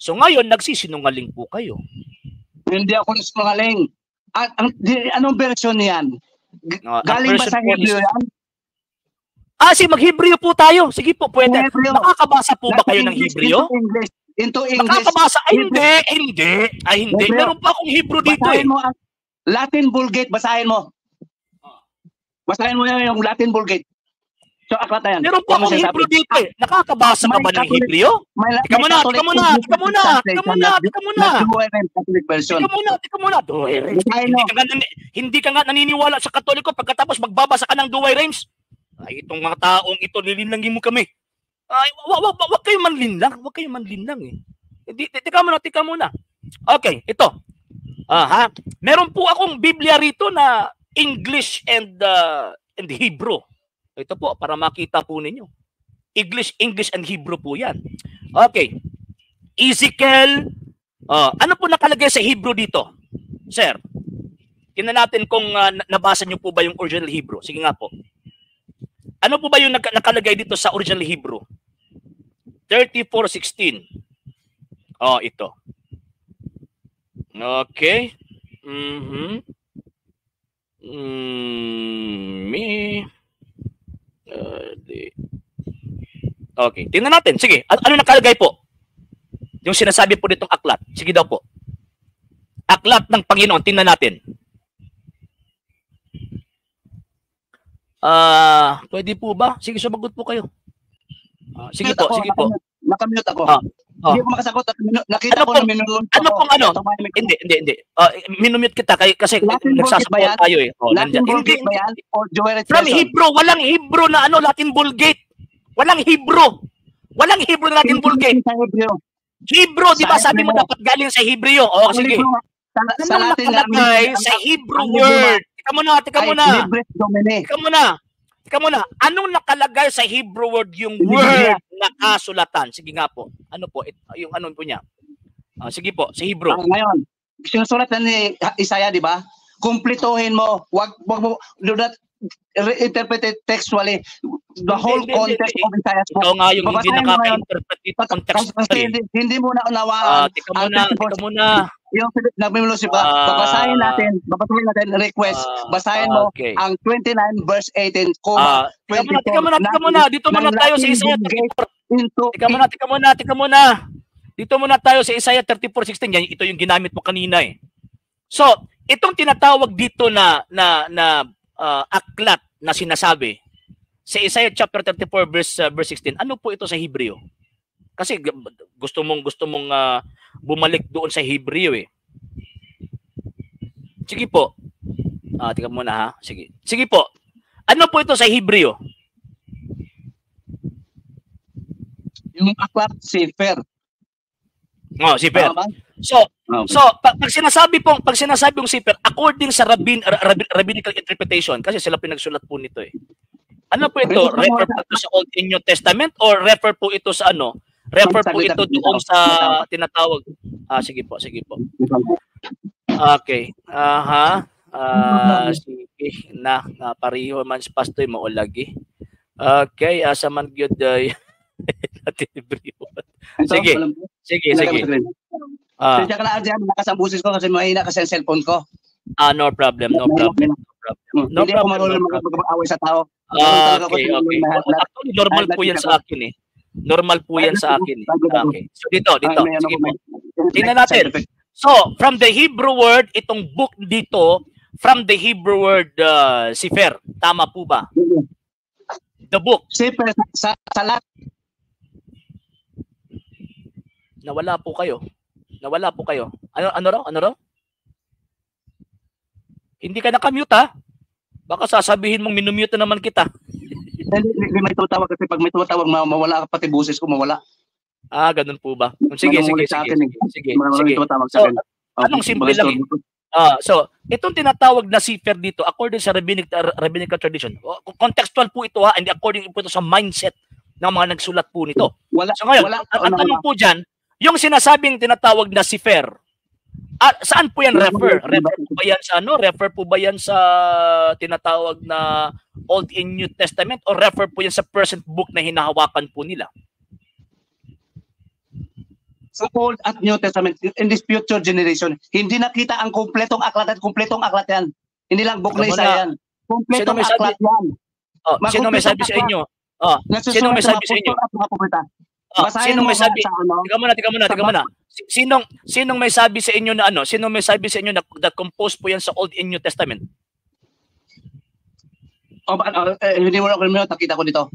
So ngayon, nagsisinungaling po kayo. Hindi ako sinungaling. Anong version niyan? Galing ba sa Hebreo yan? Mag-Hebreo po tayo. Sige po, pwede. Nakakabasa po ba kayo ng Hebreo? Into English. Nakakabasa? Hindi. Meron pa akong Hebrew dito basahin mo ang Latin Vulgate, basahin mo. Basahin mo yung Latin Vulgate. So, aklat na yan. Meron pa akong Hebrew dito eh. Nakakabasa ka ba ng Hebreo? Tika muna. Hindi ka nga naniniwala sa Katoliko pagkatapos magbabasa ka ng Douay Rheims. Ay, itong mga taong ito, lilinlangin mo kami. Ay, wag kayo manlinlang eh. Tika muna. Okay, ito. Meron po akong Biblia rito na English and Hebrew. Ito po, para makita po ninyo. English and Hebrew po yan. Okay. Ezekiel. Ano po nakalagay sa Hebrew dito? Sir, tingnan natin kung nabasa nyo po ba yung original Hebrew. Sige nga po. Ano po ba yung nakalagay dito sa original Hebrew? 34:16. Ito. Okay. Okay, tingnan natin. Sige, ano nakalagay po? Yung sinasabi po ditong aklat. Sige daw po. Aklat ng Panginoon, tingnan natin. Pwede po ba? Sige, sumagot po kayo. Sige po. Nakamute ako. Hindi ko makasagot. Nakita ko na minumute ako. Ano pong ano? Hindi. Minumute kita kasi nagsasabayan tayo eh. Latin Vulgate ba yan? From Hebrew, walang Hebrew na Latin Vulgate. Walang Hebrew na Latin Vulgate. Hebrew, di ba sabi mo dapat galing sa Hebreo? Sige. Sa Latin nakalagay sa Hebrew word. Tika muna. Anong nakalagay sa Hebrew word yung word na kasulatan? Sige nga po. Ano po? Yung ano po niya? Sige po, sa Hebrew. Ngayon, sinusulat ni Isaiah, di ba? Kumplituhin mo. Wag mo, do not interpret it textually. The whole context of Isaiah's book. Ikaw nga yung hindi nakaka-interpret ito contextually. Hindi mo na unawaan. Tika muna. Yung nagmimulos ba? Babasahin natin request. Basahin mo ang 29 verse 18, Tika muna. Dito muna tayo sa Isaiah 34. Tika muna. Dito muna tayo sa Isaiah 34:16. Ito yung ginamit mo kanina eh. So, itong tinatawag dito na aklat na sinasabi sa Isaiah chapter 34 verse 16. Ano po ito sa Hebreo? Kasi gusto mong bumalik doon sa Hebreo eh. Sige po. Tika muna ha. Sige po. Ano po ito sa Hebreo? Yung aklat Sefer. Sefer. So pag sinasabing Sefer, according sa rabbinical interpretation, kasi sila pinagsulat po nito eh. Ano po ito? Refer po ito sa Old and New Testament or refer po ito sa ano? Refer po ito doon sa tinatawag. Sige po. Okay. Sige na pariho man sa pastoy mo lagi. Okay, asa man gyud natin Hebreo. Sige. Sensya ka na dyan, malakas ang busis ko kasi mahina kasi ang cellphone ko. No problem. Hindi ako marunong mag-away sa tao. Okay. Actually, normal po yan sa akin eh. Okay. So dito. Sige po. Tingnan natin. So, from the Hebrew word, itong book dito, from the Hebrew word Sefer. Tama po ba? The book. Sefer sa lahat. Nawala po kayo. Ano raw? Hindi ka nakamute ha? Baka sasabihin mong minumute na naman kita. Hindi may tutawag kasi pag may tutawag mawala pati buses ko mawala. Ganun po ba? Sige. So, anong simple lang eh. So, itong tinatawag na Sefer dito, according sa rabbinical tradition, contextual po ito ha, and according po ito sa mindset ng mga nagsulat po nito. So ngayon, ang tanong po dyan, yung sinasabing tinatawag na Sefer, saan po yan refer? Refer po ba yan sa tinatawag na Old and New Testament or refer po yan sa present book na hinahawakan po nila? sa Old at New Testament in this future generation. Hindi nakita ang kumpletong aklat yan. Hindi lang book na isa yan. Kumpletong aklat yan. Oh, sino may sabi sa inyo? Oh, sino may sabi sa inyo? Oh, sino may sabi? Teka muna. Sinong may sabi sa inyo na ano? Sino may sabi sa inyo na compose po yan sa Old and New Testament? Hindi mo na nakita ko dito.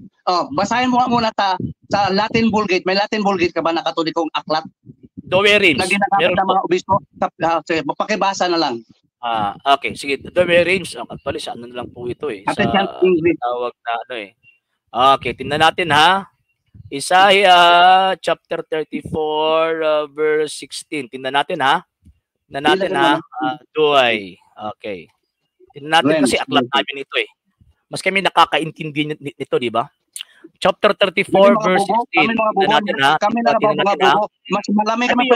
Basahin mo muna sa Latin Vulgate. May Latin Vulgate ka ba na katolikong aklat? Dewey Reams. Na ginagamit ng mga obispo? Sige, pakibasa na lang. Okay, sige. Dewey Reams. Actually, sa ano na lang po ito eh. Sa tawag na ano eh. Okay, tingnan natin ha. Isaiah chapter 34 verse 16. Tingnan natin ha. Dewey. Okay. Tingnan natin kasi aklat namin ito eh. Mas kami nakakaintindi nito, di ba? Chapter 34 verse 16. Tingnan natin ha. Mas malami kami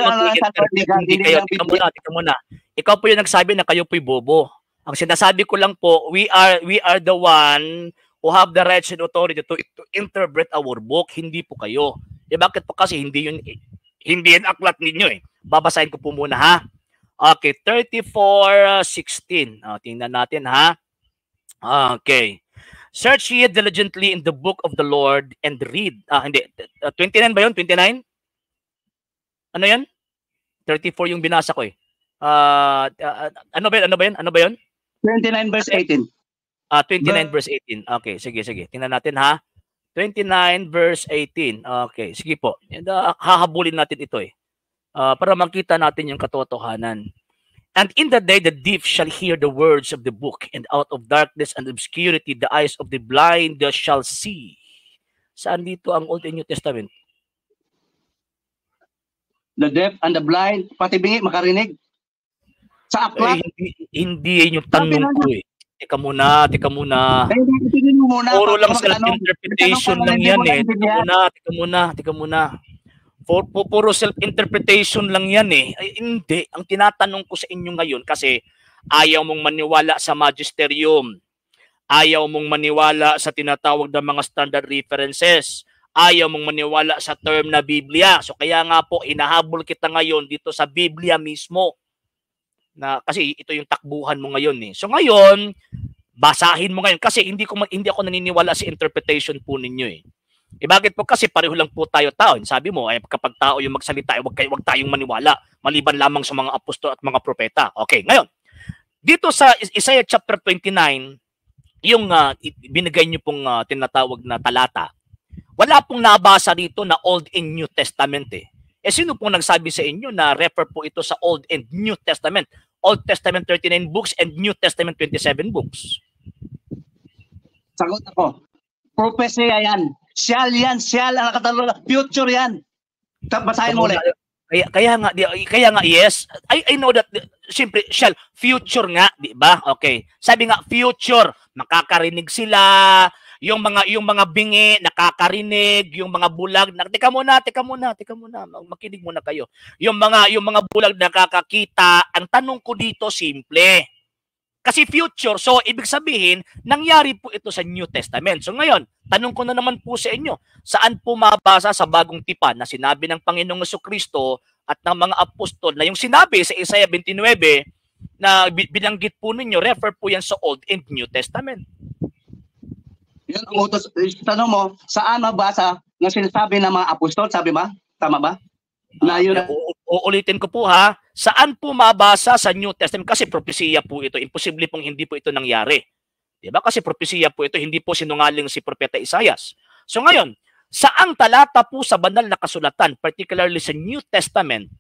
Tika muna. Ikaw po yung nagsabi na kayo po'y bobo. Ang sinasabi ko lang po, we are the one who have the rights and authority to interpret our book, hindi po kayo. Bakit po kasi hindi yun aklat ninyo eh. Babasahin ko po muna ha. Okay, 34:16. Tingnan natin ha. Okay. Search ye diligently in the book of the Lord and read. Hindi. 29 ba yun? 29? Ano yan? 34 yung binasa ko eh. Ano ba yun? 29 verse 18. 29 verse 18. Okay, sige. Tingnan natin ha. 29 verse 18. Okay, sige po. Hahabulin natin ito eh. Para makita natin yung katotohanan. And in the day the deaf shall hear the words of the book, and out of darkness and obscurity the eyes of the blind shall see. Saan dito ang Old and New Testament? The deaf and the blind, pati bingi makarinig. Sa aklat? Hindi yung tanong ko eh. Teka muna. Puro lang self-interpretation lang yan eh. Teka muna. Puro self-interpretation lang yan eh. Ay, hindi. Ang tinatanong ko sa inyo ngayon kasi ayaw mong maniwala sa magisterium. Ayaw mong maniwala sa tinatawag na mga standard references. Ayaw mong maniwala sa term na Biblia. So kaya nga po, hinahabol kita ngayon dito sa Biblia mismo. Kasi ito yung takbuhan mo ngayon eh. So ngayon, basahin mo ngayon kasi hindi ako naniniwala sa interpretation po ninyo eh. Bakit po? Kasi pareho lang po tayo tao. Sabi mo, kapag tao yung magsalita, wag tayong maniwala maliban lamang sa mga apostol at mga propeta. Okay, ngayon, dito sa Isaiah chapter 29, yung binigay niyo pong tinatawag na talata, wala pong nabasa dito na Old and New Testament eh. Sino pong nagsabi sa inyo na refer po ito sa Old and New Testament? Old Testament 39 books and New Testament 27 books. Sagot ako. Propesya yan. Siyal ang nakatalo. Future yan. Basahin mo ulit. Kaya nga yes. I know that simply shall future nga, di ba? Okay. Sabi nga future, makakarinig sila. Yung mga bingi nakakarinig, yung mga bulag teka muna, makinig muna kayo. Yung mga bulag nakakakita. Ang tanong ko dito simple. Kasi future, so ibig sabihin nangyari po ito sa New Testament. So ngayon, tanong ko na naman po sa inyo, saan po mabasa sa bagong tipan na sinabi ng Panginoong Jesucristo at ng mga apostol na yung sinabi sa Isaiah 29 na binanggit po ninyo, refer po yan sa Old and New Testament. Yan ang utos. Tanong mo, saan mabasa na sinasabi ng mga apostol? Sabi ba? Tama ba? Na yun. Uulitin ko po ha. Saan po mabasa sa New Testament? Kasi propesiya po ito. Imposible pong hindi po ito nangyari. Diba? Kasi propesiya po ito. Hindi po sinungaling si Propeta Isaias. So ngayon, saang talata po sa banal na kasulatan, particularly sa New Testament,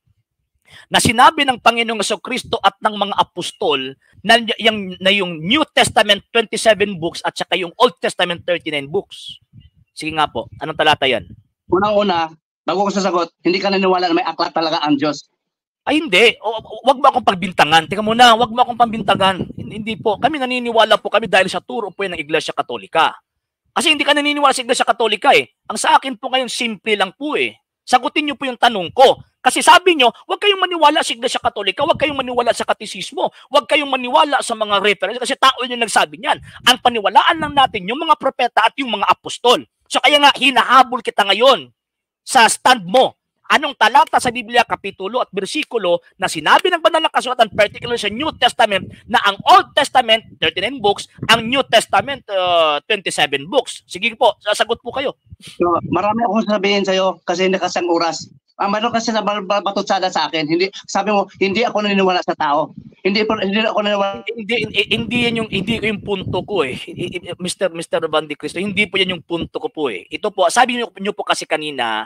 na sinabi ng Panginoong Jesucristo at ng mga apostol na yung New Testament 27 books at saka yung Old Testament 39 books. Sige nga po, anong talata yan? Unang-una, bago ko sasagot, hindi ka naniniwala na may aklat talaga ang Diyos. Ay hindi, wag mo akong pagbintangan. Teka muna, wag mo akong pagbintangan. Hindi po, kami naniniwala po kami dahil sa turo po yan ng Iglesia Katolika. Kasi hindi ka naniniwala sa Iglesia Katolika eh. Ang sa akin po ngayon, simple lang po eh. Sagutin niyo po yung tanong ko. Kasi sabi niyo, huwag kayong maniwala sa Iglesia Katolika, huwag kayong maniwala sa katisismo, huwag kayong maniwala sa mga reference kasi tao yung nagsabi niyan. Ang paniwalaan lang natin yung mga propeta at yung mga apostol. So kaya nga hinahabol kita ngayon sa stand mo. Anong talata sa Biblia, kapitulo at bersikulo na sinabi ng banal na kasulatan, particularly sa New Testament, na ang Old Testament, 39 books, ang New Testament, 27 books? Sige po, sasagot po kayo. So, marami akong sabihin sa'yo kasi hindi kasi ang oras. Meron kasi na batutsada sa akin. Hindi, sabi mo, hindi ako naniniwala sa tao. Hindi ako naniniwala. Hindi ko yung punto ko eh. Mr. Bandi Cristo, hindi po yan yung punto ko po eh. Ito po, sabi niyo po kasi kanina,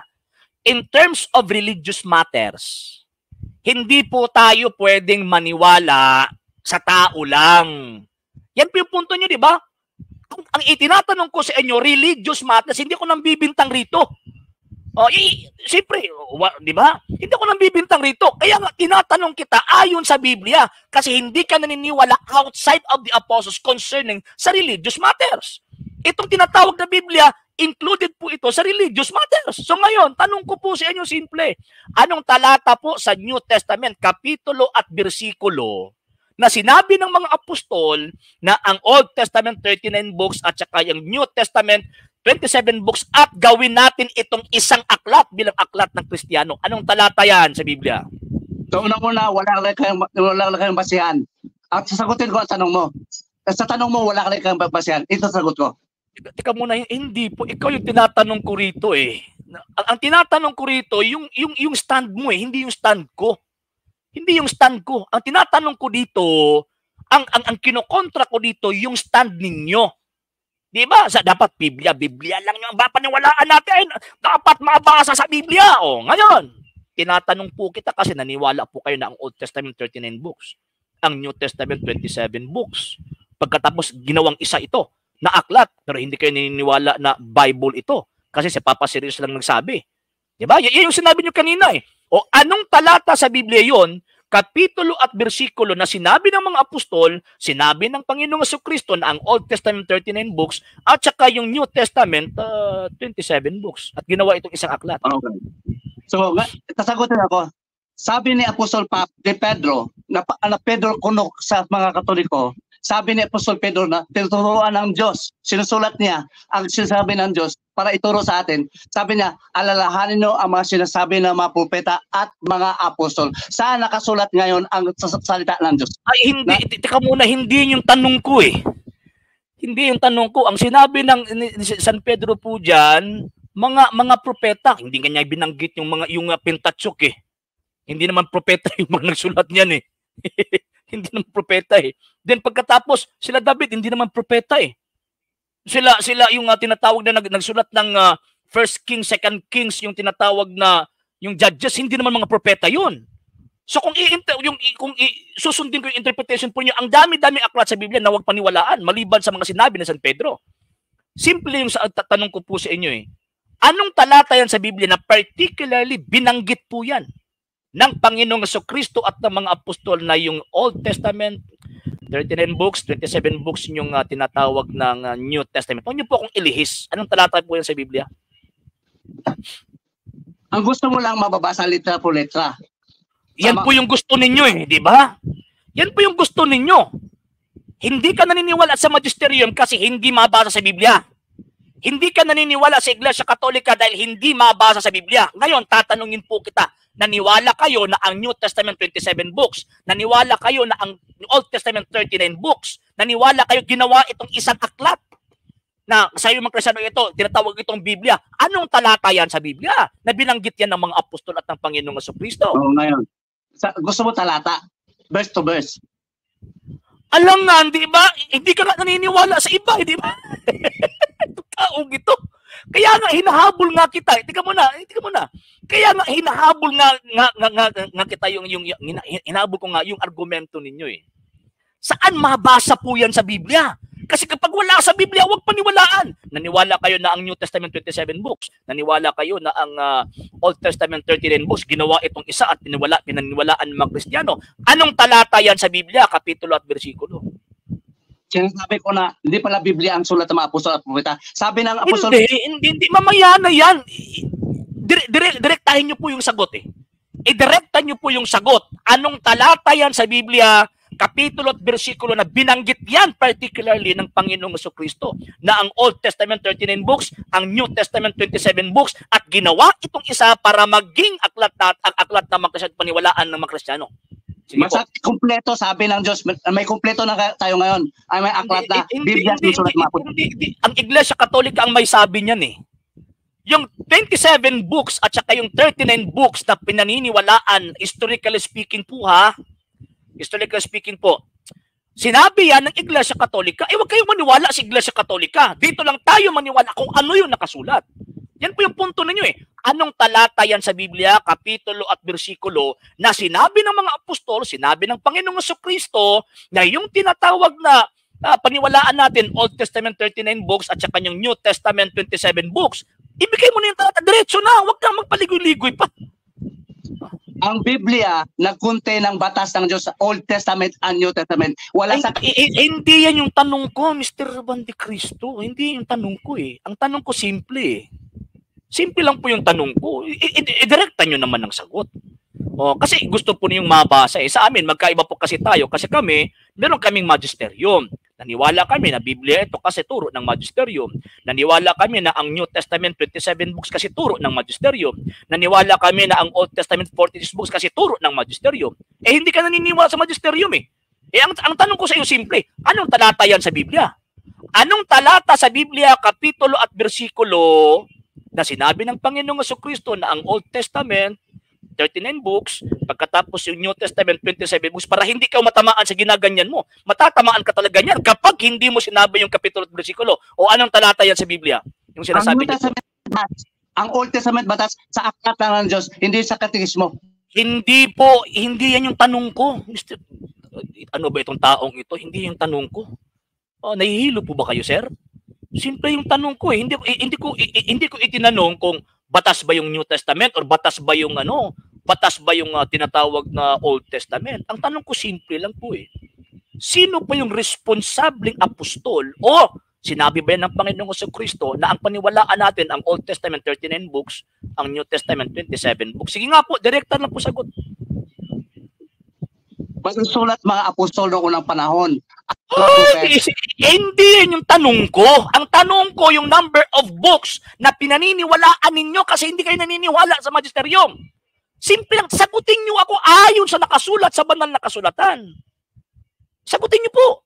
in terms of religious matters, hindi po tayo pwedeng maniwala sa tao lang. Yan po yung punto niyo, di ba? Kung ang itinatanong ko sa inyo, religious matters, hindi ko nang bibintang rito. Siyempre, di ba? Hindi ko nang bibintang rito. Kaya nga, tinatanong kita ayon sa Biblia kasi hindi ka naniniwala outside of the apostles concerning sa religious matters. Itong tinatawag na Biblia, included po ito sa religious matters. So ngayon, tanong ko po sa inyo simple. Anong talata po sa New Testament, kapitulo at bersikulo, na sinabi ng mga apostol na ang Old Testament 39 books at saka yung New Testament 27 books at gawin natin itong isang aklat bilang aklat ng Kristiyano? Anong talata yan sa Biblia? So unang-una, wala kayong basihan. At sasagutin ko ang tanong mo. Sa tanong mo, wala kayong basihan. Ito sagot ko. Teka muna, hindi po. Ikaw yung tinatanong ko rito eh. Ang tinatanong ko rito, yung stand mo eh, hindi yung stand ko. Hindi yung stand ko. Ang tinatanong ko dito, ang kinokontra ko dito, yung stand ninyo. Di ba? Dapat Biblia lang yung paniwalaan natin. Dapat mabasa sa Biblia. Ngayon, tinatanong po kita kasi naniwala po kayo na ang Old Testament 39 books, ang New Testament 27 books. Pagkatapos ginawang isa ito na aklat, pero hindi kayo naniniwala na Bible ito kasi si Papa Serious lang nagsabi. Di ba? Yan yung sinabi nyo kanina eh. Anong talata sa Biblia yon? Kapitulo at bersikulo na sinabi ng mga apostol, sinabi ng Panginoong Jesucristo na ang Old Testament 39 books at saka yung New Testament 27 books. At ginawa itong isang aklat. Okay. So, sasagutin ako. Sabi ni Apostol Pedro, na Pedro kunok sa mga Katoliko, sabi ni Apostol Pedro na tinuturuan ng Diyos. Sinusulat niya ang sinasabi ng Diyos para ituro sa atin. Sabi niya, alalahanin nyo ang mga sinasabi ng mga propeta at mga apostol. Saan nakasulat ngayon ang salita ng Diyos? Ay, hindi. Teka muna, hindi yung tanong ko eh. Hindi yung tanong ko. Ang sinabi ng San Pedro po dyan, mga propeta, hindi kanya binanggit yung Pentateuch eh. Hindi naman propeta yung mga nagsulat niyan eh. Hindi naman propeta eh. Then pagkatapos, sila David, hindi naman propeta eh. Sila yung tinatawag na nagsulat ng First Kings, Second Kings, yung tinatawag na yung Judges, hindi naman mga propeta yun. So kung susundin ko yung interpretation po niyo, ang dami-dami aklat sa Biblia na huwag paniwalaan, maliban sa mga sinabi ng San Pedro. Simple yung tanong ko po sa inyo eh. Anong talata yan sa Biblia na particularly binanggit po yan ng Panginoong Jesucristo at ng mga apostol na yung Old Testament, 39 books, 27 books yung tinatawag ng New Testament? Huwag niyo po akong ilihis. Anong talata po yan sa Biblia? Ang gusto mo lang mababasa letra po letra. Yan po yung gusto ninyo eh, di ba? Yan po yung gusto ninyo. Hindi ka naniniwala sa magisterium kasi hindi mabasa sa Biblia. Hindi ka naniniwala sa Iglesia Katolika dahil hindi mabasa sa Biblia. Ngayon, tatanungin po kita, naniwala kayo na ang New Testament 27 books, naniwala kayo na ang Old Testament 39 books, naniwala kayo ginawa itong isang aklat na sa iyo mga Kristiyano ito, tinatawag itong Biblia. Anong talata yan sa Biblia na binanggit yan ng mga apostol at ng Panginoong Jesucristo? Ngayon, gusto mo talata? Verse to verse. Alam nga, di ba? Hindi ka nga naniniwala sa iba, di ba? Taong ito. Kaya nga hinahabol nga kita. Tika mo na. Kaya nga hinahabol nga kita hinahabol ko nga yung argumento ninyo eh. Saan mabasa po yan sa Biblia? Kasi kapag wala sa Biblia, huwag paniwalaan. Naniwala kayo na ang New Testament 27 books. Naniwala kayo na ang Old Testament 39 books, ginawa itong isa at pinaniwalaan ng mga Kristiyano. Anong talata yan sa Biblia, kapitulo at bersikulo? Sinasabi ko na hindi pala Biblia ang sulat ng mga apostol at propeta. Sabi ng apostol... Hindi. Mamaya na yan. Direktahin nyo po yung sagot eh. Direkta nyo po yung sagot. Anong talata yan sa Biblia, kapitulo at bersikulo na binanggit yan particularly ng Panginoong Jesucristo na ang Old Testament 39 books, ang New Testament 27 books at ginawa itong isa para maging ang aklat na paniwalaan ng mga Kristiyano. Mas kumpleto sabi ng Diyos, may kumpleto na tayo ngayon. Ay may aklat na Biblia sinusulat mo. Ang Iglesia Katolika ang may sabi niyan eh. Yung 27 books at saka yung 39 books na pinaniniwalaan, historically speaking po historically speaking po, sinabi yan ng Iglesia Katolika, huwag kayong maniwala sa Iglesia Katolika. Dito lang tayo maniwala kung ano yung nakasulat. Yan po yung punto ninyo eh. Anong talata yan sa Biblia, kapitulo at bersikulo na sinabi ng mga apostol, sinabi ng Panginoong Jesucristo na yung tinatawag na paniwalaan natin, Old Testament 39 books at saka yung New Testament 27 books, ibigay mo na yung talata, diretso na, huwag kang magpaligoy-ligoy pa. Ang Biblia nagkontain ng batas ng Diyos sa Old Testament and New Testament. Wala sa hindi yan yung tanong ko, Mr. Bandi Cristo. Hindi yung tanong ko eh. Ang tanong ko simple eh. Simple lang po yung tanong ko. Direkta nyo naman ang sagot. Kasi gusto po niyong mabasa eh. Sa amin, magkaiba po kasi tayo. Kasi kami, meron kaming magisterium. Naniwala kami na Biblia ito kasi turo ng magisterium. Naniwala kami na ang New Testament 27 books kasi turo ng magisterium. Naniwala kami na ang Old Testament 46 books kasi turo ng magisterium. Hindi ka naniniwala sa magisterium eh. Ang tanong ko sa iyo simple, anong talata yan sa Biblia? Anong talata sa Biblia, kapitulo at bersikulo na sinabi ng Panginoong Jesucristo na ang Old Testament 39 books, pagkatapos yung New Testament 27 books, para hindi ka matamaan sa ginaganyan mo. Matatamaan ka talaga yan kapag hindi mo sinabi yung kapitulo at bersikulo. O anong talata yan sa Biblia? Yung sinasabi niyo. Ang Old Testament batas sa aklat ng Diyos, hindi sa katekismo. Hindi po, hindi yan yung tanong ko. Mr. Ano ba itong taong ito? Hindi yung tanong ko. Nahihilo po ba kayo, sir? Simple yung tanong ko eh. Hindi ko itinanong kung batas ba yung New Testament or batas ba yung tinatawag na Old Testament. Ang tanong ko simple lang po eh. Sino pa yung responsableng apostol o sinabi ba yan ng Panginoong Jesucristo na ang paniwalaan natin ang Old Testament 39 books, ang New Testament 27 books? Sige nga po, direkta lang po sagot. Magsusulat mga apostol noong unang panahon. Hindi yan yung tanong ko. Ang tanong ko yung number of books na pinaniniwalaan ninyo kasi hindi kayo naniniwala sa magisterium. Simple lang, sagutin nyo ako ayon sa nakasulat sa banal na kasulatan. Sagutin nyo po.